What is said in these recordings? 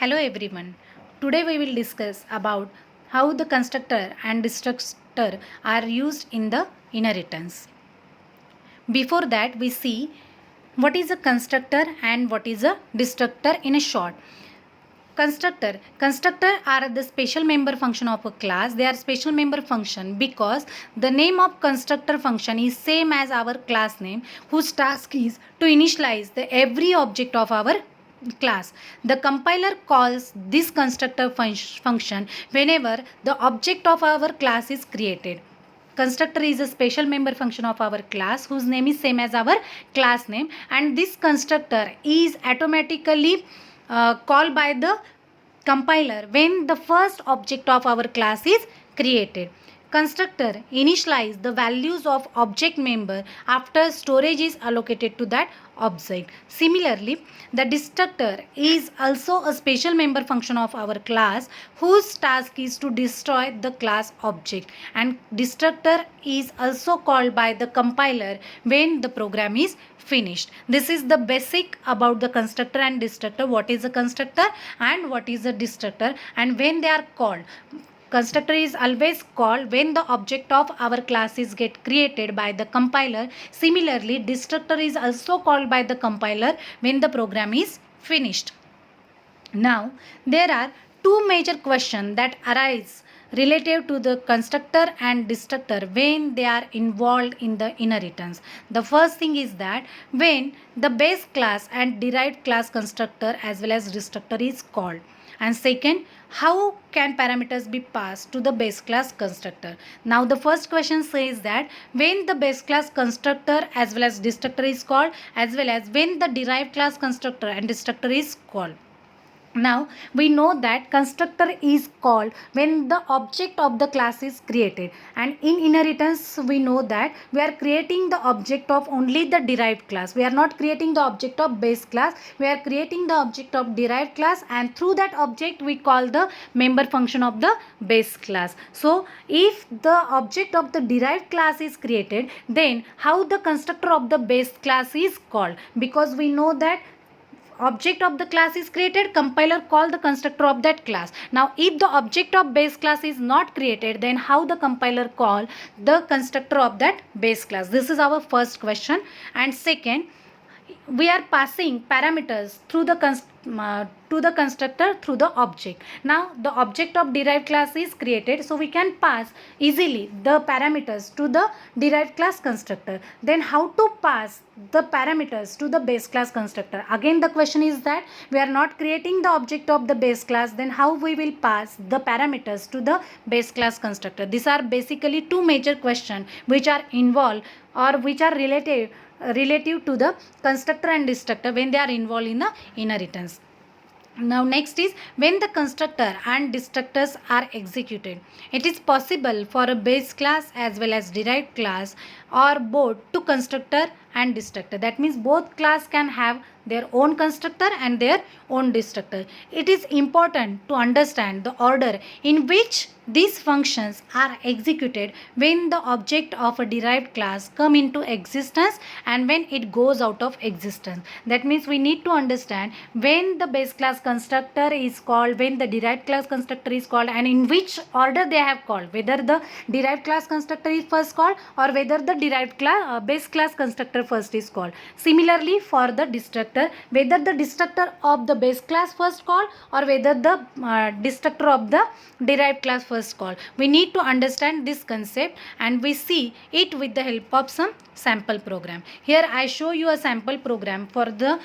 Hello everyone. Today we will discuss about how the constructor and destructor are used in the inheritance. Before that we see what is a constructor and what is a destructor in a short. Constructor are the special member function of a class. They are special member function because the name of constructor function is same as our class name, whose task is to initialize the every object of our class. The compiler calls this constructor function whenever the object of our class is created. Constructor is a special member function of our class whose name is same as our class name, and this constructor is automatically called by the compiler when the first object of our class is created. Constructor initialize the values of object member after storage is allocated to that object. Similarly, the destructor is also a special member function of our class whose task is to destroy the class object, and destructor is also called by the compiler when the program is finished. This is the basic about the constructor and destructor. What is a constructor and what is a destructor and when they are called. Constructor is always called when the object of our class is get created by the compiler. Similarly, destructor is also called by the compiler when the program is finished. Now, there are two major questions that arise relative to the constructor and destructor when they are involved in the inheritance. The first thing is that when the base class and derived class constructor as well as destructor is called. And second, how can parameters be passed to the base class constructor? Now the first question says that when the base class constructor as well as destructor is called, as well as when the derived class constructor and destructor is called. Now we know that constructor is called when the object of the class is created, and in inheritance we know that we are creating the object of only the derived class. We are not creating the object of base class, we are creating the object of derived class, and through that object we call the member function of the base class. So if the object of the derived class is created, then how the constructor of the base class is called? Because we know that object of the class is created, compiler call the constructor of that class. Now if the object of base class is not created, then how the compiler call the constructor of that base class? This is our first question. And second, we are passing parameters through the to the constructor through the object. Now the object of derived class is created, so we can pass easily the parameters to the derived class constructor. Then how to pass the parameters to the base class constructor? Again the question is that we are not creating the object of the base class, then how we will pass the parameters to the base class constructor? These are basically two major questions which are involved or which are relative to the constructor and destructor when they are involved in the inheritance. Now next is when the constructor and destructors are executed. It is possible for a base class as well as derived class or both to constructor and destructor. That means both class can have their own constructor and their own destructor. It is important to understand the order in which these functions are executed when the object of a derived class come into existence and when it goes out of existence. That means we need to understand when the base class constructor is called, when the derived class constructor is called, and in which order they have called, whether the derived class constructor is first called or whether the derived class base class constructor first is called. Similarly for the destructor, whether the destructor of the base class first called or whether the destructor of the derived class first called. We need to understand this concept and we see it with the help of some sample program. Here I show you a sample program for the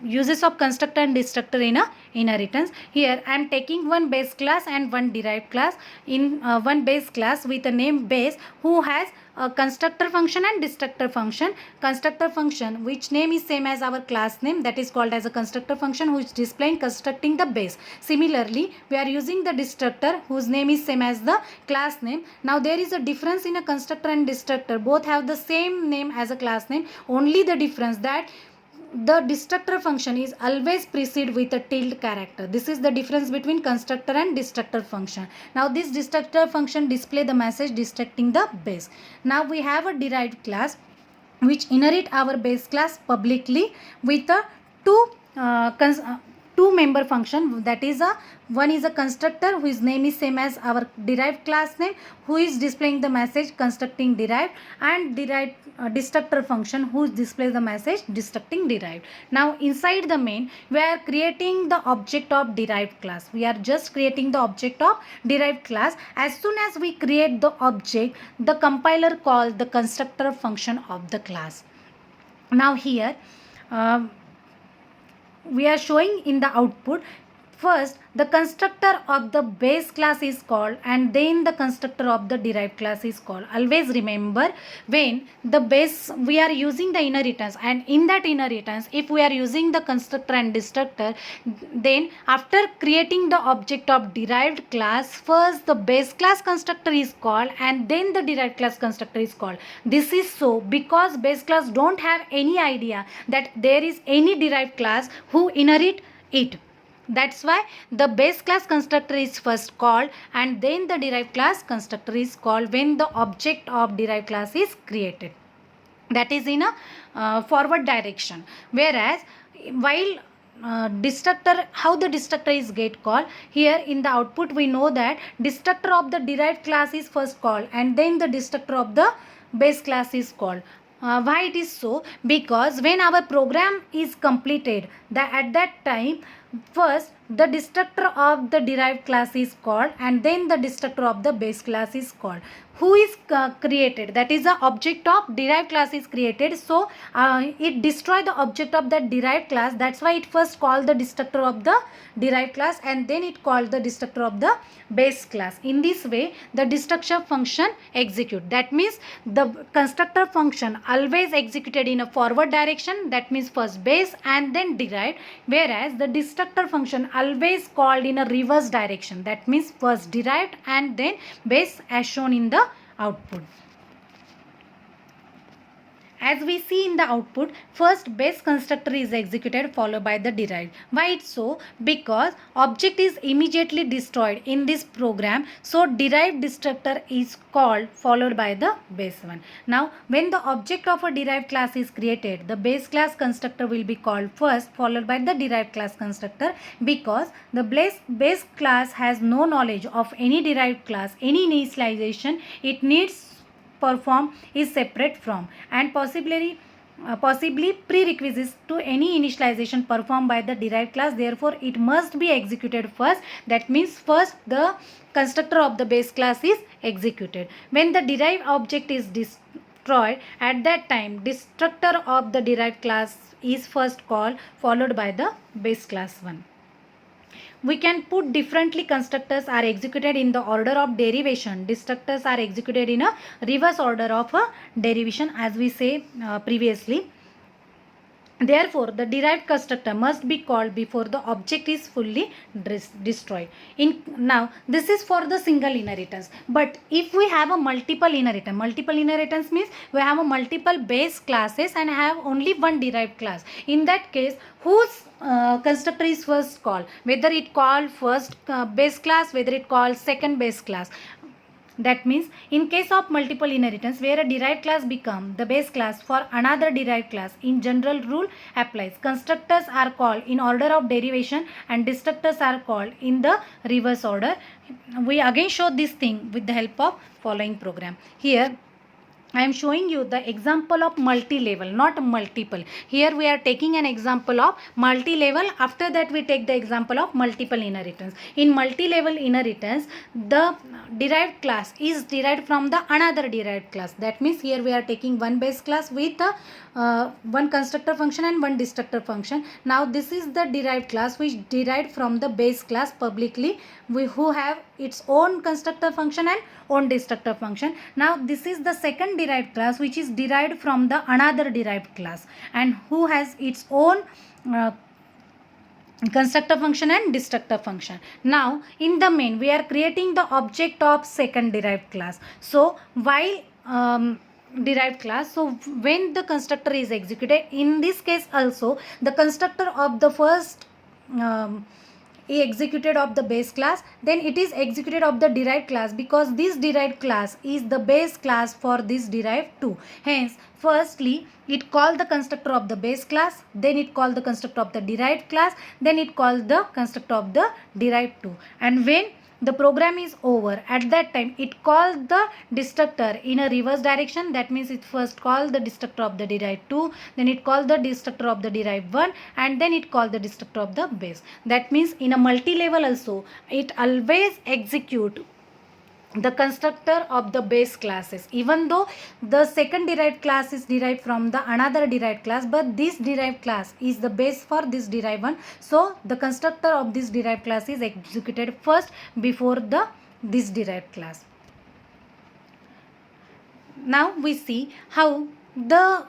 uses of constructor and destructor in a inheritance. Here I am taking one base class and one derived class. In one base class with a name base who has a constructor function and destructor function. Constructor function which name is same as our class name, that is called as a constructor function which displaying constructing the base. Similarly we are using the destructor whose name is same as the class name. Now there is a difference in a constructor and destructor. Both have the same name as a class name, only the difference that the destructor function is always preceded with a tilde character. This is the difference between constructor and destructor function. Now this destructor function display the message destructing the base. Now we have a derived class which inherit our base class publicly with a two two member function, that is a one is a constructor whose name is same as our derived class name, who is displaying the message constructing derived, and derived destructor function who displays the message destructing derived. Now inside the main we are creating the object of derived class. We are just creating the object of derived class. As soon as we create the object, the compiler calls the constructor function of the class. Now here we are showing in the output, first the constructor of the base class is called and then the constructor of the derived class is called. Always remember, when the base we are using the inheritance, and in that inheritance if we are using the constructor and destructor, then after creating the object of derived class, first the base class constructor is called and then the derived class constructor is called. This is so because base class don't have any idea that there is any derived class who inherit it. That's why the base class constructor is first called and then the derived class constructor is called when the object of derived class is created. That is in a forward direction. Whereas while destructor, how the destructor is get called, here in the output we know that destructor of the derived class is first called and then the destructor of the base class is called. Why it is so? Because when our program is completed, at that time first the destructor of the derived class is called and then the destructor of the base class is called. Who is created? That is the object of derived class is created. So it destroy the object of that derived class. That's why it first called the destructor of the derived class and then it called the destructor of the base class. In this way the destruction function execute. That means the constructor function always executed in a forward direction, that means first base and then derived, whereas the destructor function always called in a reverse direction, that means first derived and then base, as shown in the output. As we see in the output, first base constructor is executed followed by the derived. Why it's so? Because object is immediately destroyed in this program, so derived destructor is called followed by the base one. Now when the object of a derived class is created, the base class constructor will be called first followed by the derived class constructor, because the base class has no knowledge of any derived class, any initialization it needs perform is separate from, and possibly prerequisites to any initialization performed by the derived class. Therefore it must be executed first. That means first the constructor of the base class is executed. When the derived object is destroyed, at that time destructor of the derived class is first called followed by the base class one. We can put differently. Constructors are executed in the order of derivation. Destructors are executed in a reverse order of a derivation, as we say previously. Therefore, the derived constructor must be called before the object is fully destroyed. Now, this is for the single inheritance. But if we have a multiple inheritance means we have a multiple base classes and have only one derived class. In that case, whose constructor is first called? Whether it called first base class, whether it called second base class. That means in case of multiple inheritance where a derived class become the base class for another derived class, in general rule applies. Constructors are called in order of derivation and destructors are called in the reverse order. We again show this thing with the help of following program. Here I am showing you the example of multi-level, not multiple. Here we are taking an example of multi-level. After that we take the example of multiple inheritance. In multi-level inheritance, the derived class is derived from the another derived class. That means here we are taking one base class with one constructor function and one destructor function. Now this is the derived class which derived from the base class publicly, who have its own constructor function and own destructor function. Now this is the second derived class which is derived from the another derived class and who has its own constructor function and destructor function. Now in the main we are creating the object of second derived class. So while derived class, so when the constructor is executed, in this case also the constructor of the first is executed of the base class, then it is executed of the derived class, because this derived class is the base class for this derived too. Hence, firstly it called the constructor of the base class, then it called the constructor of the derived class, then it called the constructor of the derived too. And when the program is over, at that time it calls the destructor in a reverse direction. That means it first calls the destructor of the derived 2, then it calls the destructor of the derived 1, and then it calls the destructor of the base. That means in a multi-level also it always execute the constructor of the base classes, even though the second derived class is derived from the another derived class, but this derived class is the base for this derived one. So the constructor of this derived class is executed first before the this derived class. Now we see how the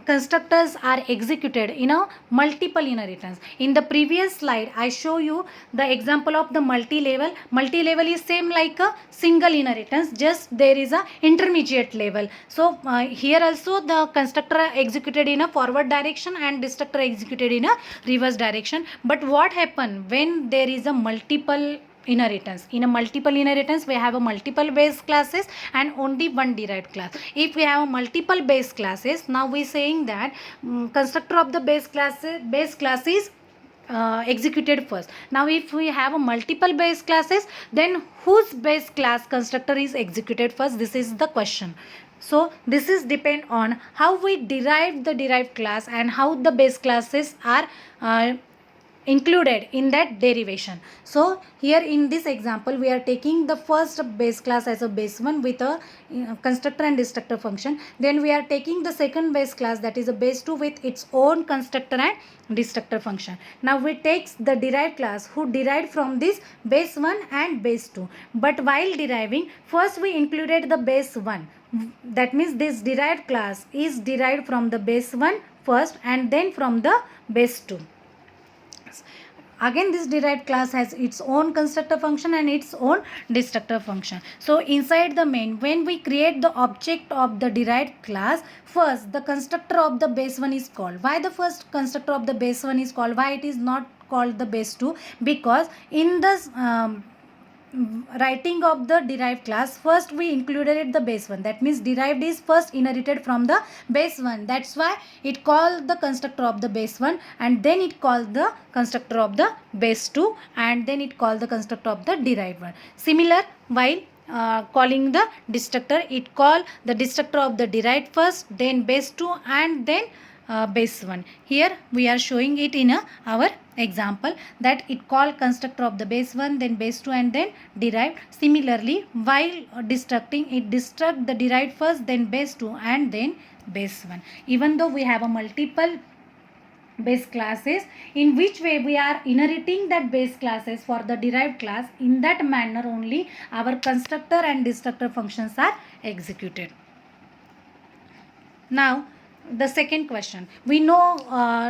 constructors are executed in a multiple inheritance. In the previous slide I show you the example of the multi-level. Multi-level is same like a single inheritance, just there is a intermediate level. So here also the constructor executed in a forward direction and destructor executed in a reverse direction. But what happen when there is a multiple inheritance? In a multiple inheritance we have a multiple base classes and only one derived class. If we have a multiple base classes, now we saying that constructor of the base class is executed first. Now if we have a multiple base classes, then whose base class constructor is executed first? This is the question. So this is depend on how we derive the derived class and how the base classes are included in that derivation. So here in this example we are taking the first base class as a base 1 with a constructor and destructor function. Then we are taking the second base class, that is a base 2, with its own constructor and destructor function. Now we take the derived class who derived from this base 1 and base 2. But while deriving, first we included the base 1. That means this derived class is derived from the base 1 first and then from the base 2. Again this derived class has its own constructor function and its own destructor function. So inside the main, when we create the object of the derived class, first the constructor of the base 1 is called. Why the first constructor of the base 1 is called? Why it is not called the base 2? Because in this writing of the derived class, first we included the base 1. That means derived is first inherited from the base 1. That's why it called the constructor of the base 1 and then it called the constructor of the base 2 and then it called the constructor of the derived one. Similar, while calling the destructor, it call the destructor of the derived first, then base 2 and then base 1. Here we are showing it in our example that it call constructor of the base 1, then base 2 and then derived. Similarly, while destructing, it destruct the derived first, then base 2 and then base 1. Even though we have a multiple base classes, in which way we are inheriting that base classes for the derived class, in that manner only our constructor and destructor functions are executed. Now the second question, we know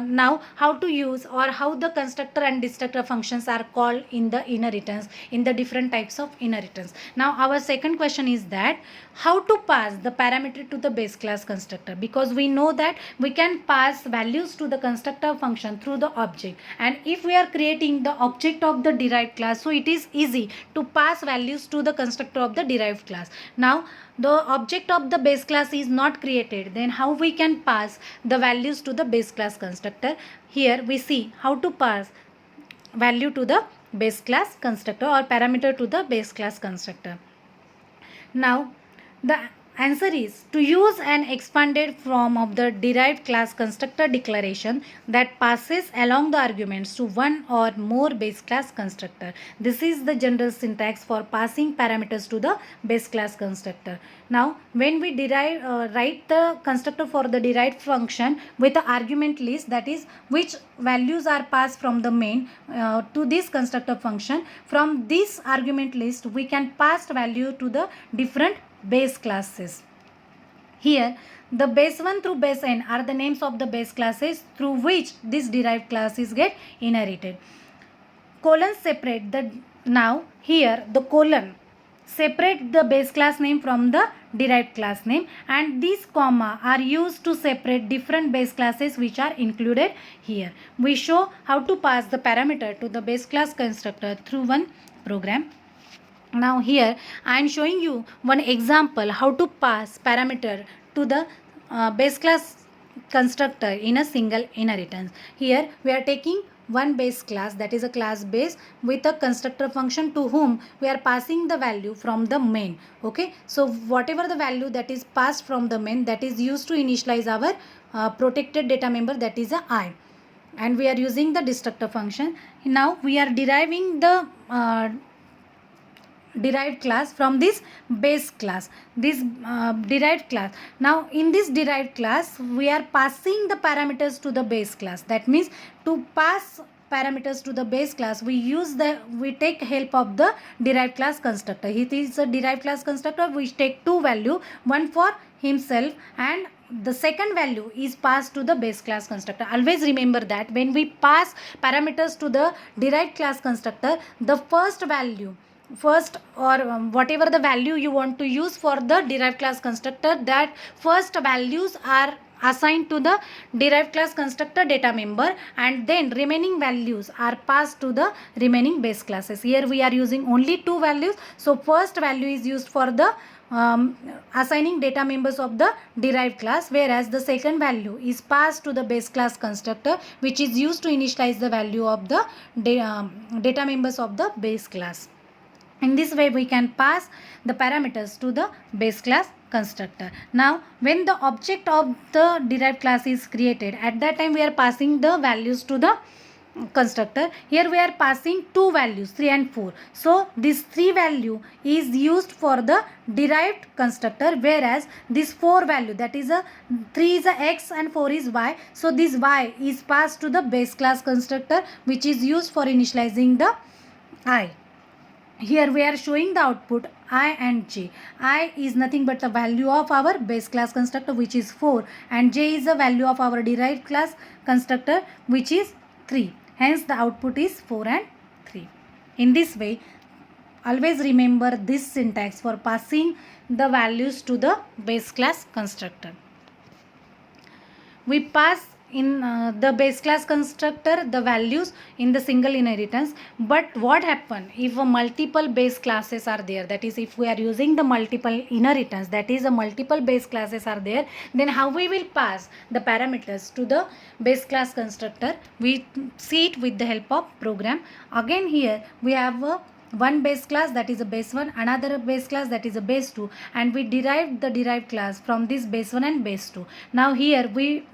now how to use or how the constructor and destructor functions are called in the inheritance, in the different types of inheritance. Now our second question is that how to pass the parameter to the base class constructor, because we know that we can pass values to the constructor function through the object, and if we are creating the object of the derived class, so it is easy to pass values to the constructor of the derived class. Now the object of the base class is not created, then how we can pass the values to the base class constructor? Here we see how to pass value to the base class constructor or parameter to the base class constructor. Now the answer is to use an expanded form of the derived class constructor declaration that passes along the arguments to one or more base class constructor. This is the general syntax for passing parameters to the base class constructor. Now when we write the constructor for the derived function with the argument list, that is which values are passed from the main to this constructor function, from this argument list we can pass value to the different base classes. Here the base 1 through base n are the names of the base classes through which this derived classes get inherited. Colons separate the, now here the colon separate the base class name from the derived class name, and these comma are used to separate different base classes which are included here. We show how to pass the parameter to the base class constructor through one program. Now here I am showing you one example how to pass parameter to the base class constructor in a single inheritance. Here we are taking one base class, that is a class base, with a constructor function to whom we are passing the value from the main. Okay, so whatever the value that is passed from the main, that is used to initialize our protected data member, that is a I, and we are using the destructor function. Now we are deriving the derived class from this base class, this derived class. Now in this derived class we are passing the parameters to the base class. That means to pass parameters to the base class we take help of the derived class constructor. It is a derived class constructor which take two value, one for himself and the second value is passed to the base class constructor. Always remember that when we pass parameters to the derived class constructor, the first or whatever the value you want to use for the derived class constructor, that first values are assigned to the derived class constructor data member, and then remaining values are passed to the remaining base classes. Here we are using only two values, so first value is used for the assigning data members of the derived class, whereas the second value is passed to the base class constructor, which is used to initialize the value of the data members of the base class. In this way we can pass the parameters to the base class constructor. Now when the object of the derived class is created, at that time we are passing the values to the constructor. Here we are passing two values, 3 and 4. So this 3 value is used for the derived constructor, whereas this 4 value, that is a 3 is a x and 4 is y. So this y is passed to the base class constructor, which is used for initializing the I. Here we are showing the output I and j. I is nothing but the value of our base class constructor, which is 4, and j is the value of our derived class constructor, which is 3. Hence the output is 4 and 3. In this way, always remember this syntax for passing the values to the base class constructor. We pass in the base class constructor the values in the single inheritance, but what happen if multiple base classes are there, that is if we are using the multiple inheritance, that is a multiple base classes are there, then how we will pass the parameters to the base class constructor? We see it with the help of program. Again here we have a one base class, that is a base 1, another base class, that is a base 2, and we derived the derived class from this base 1 and base 2. Now here we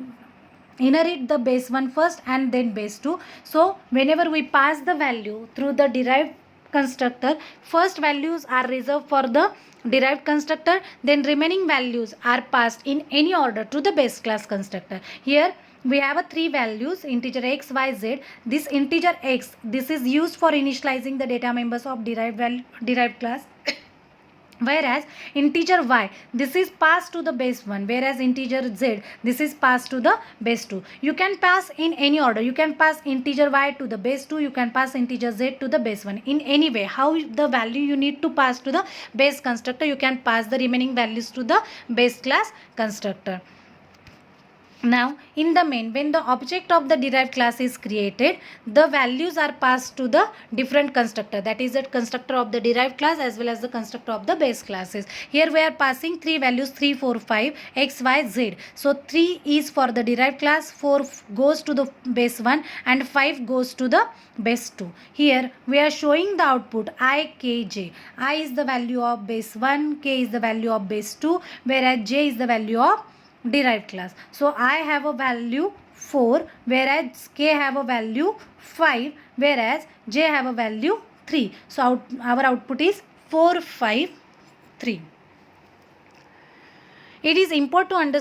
inherit the base 1 first and then base 2. So whenever we pass the value through the derived constructor, first values are reserved for the derived constructor, then remaining values are passed in any order to the base class constructor. Here we have a 3 values, integer x, y, z. This integer x, this is used for initializing the data members of derived class. Whereas integer y, this is passed to the base 1, whereas integer z, this is passed to the base 2. You can pass in any order. You can pass integer y to the base 2, you can pass integer z to the base 1. In any way, how the value you need to pass to the base constructor, you can pass the remaining values to the base class constructor. Now in the main, when the object of the derived class is created, the values are passed to the different constructor, that is the constructor of the derived class as well as the constructor of the base classes. Here we are passing 3 values, 3, 4, 5, x, y, z. So 3 is for the derived class, 4 goes to the base 1 and 5 goes to the base 2. Here we are showing the output I, k, j. I is the value of base 1, k is the value of base 2, whereas j is the value of derived class. So I have a value 4, whereas k have a value 5, whereas j have a value 3. So our output is 4, 5, 3. It is important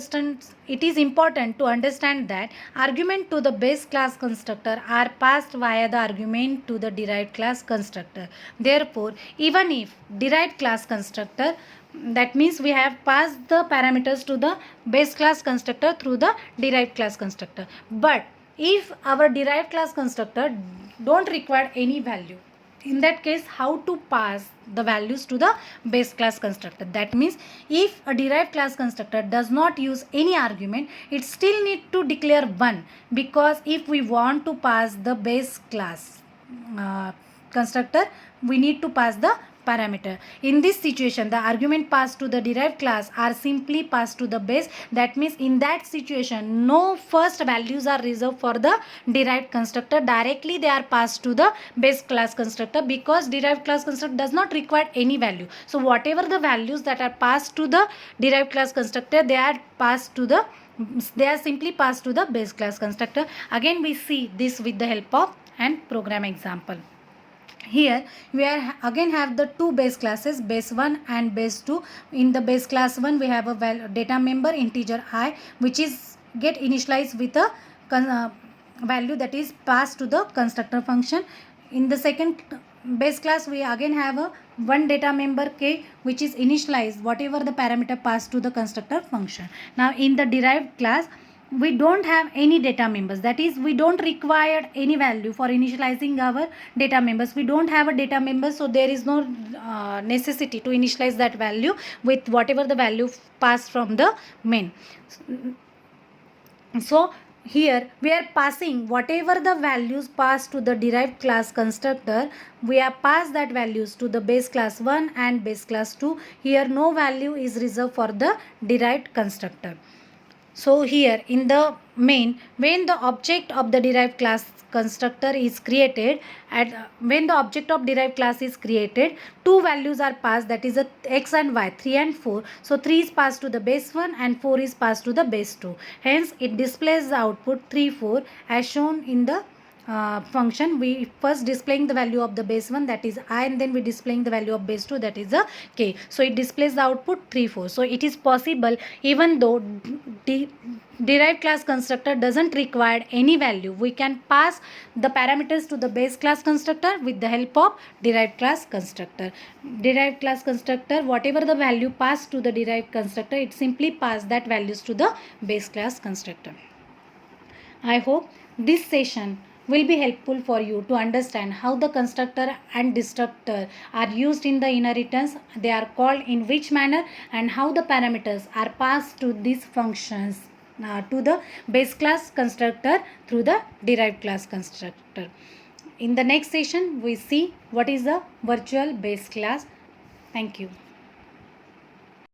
to understand that argument to the base class constructor are passed via the argument to the derived class constructor. Therefore, even if derived class constructor, that means we have passed the parameters to the base class constructor through the derived class constructor. But if our derived class constructor don't require any value, in that case, how to pass the values to the base class constructor. That means if a derived class constructor does not use any argument, it still need to declare 1, because if we want to pass the base class constructor, we need to pass the parameter. In this situation, the argument passed to the derived class are simply passed to the base. That means in that situation, no first values are reserved for the derived constructor. Directly they are passed to the base class constructor, because derived class constructor does not require any value. So whatever the values that are passed to the derived class constructor, they are simply passed to the base class constructor. Again, we see this with the help of an program example. Here we are again have the two base classes, base 1 and base 2. In the base class 1, we have a data member integer I, which is get initialized with a value that is passed to the constructor function. In the second base class, we again have a one data member k, which is initialized whatever the parameter passed to the constructor function. Now in the derived class, we don't have any data members. That is, we don't require any value for initializing our data members. We don't have a data member, so there is no necessity to initialize that value with whatever the value passed from the main. So here we are passing whatever the values passed to the derived class constructor, we have passed that values to the base class 1 and base class 2. Here no value is reserved for the derived constructor. So here in the main, when the object of the derived class constructor is created, when the object of derived class is created, two values are passed, that is a x and y, 3 and 4. So 3 is passed to the base 1 and 4 is passed to the base 2. Hence it displays the output 3, 4 as shown in the function. We first displaying the value of the base 1, that is I, and then we displaying the value of base 2, that is a k. So it displays the output 3, 4. So it is possible, even though derived class constructor doesn't require any value, we can pass the parameters to the base class constructor with the help of derived class constructor. Derived class constructor, whatever the value passed to the derived constructor, it simply pass that values to the base class constructor. I hope this session will be helpful for you to understand how the constructor and destructor are used in the inheritance, they are called in which manner, and how the parameters are passed to these functions to the base class constructor through the derived class constructor. In the next session, we see what is the virtual base class. Thank you.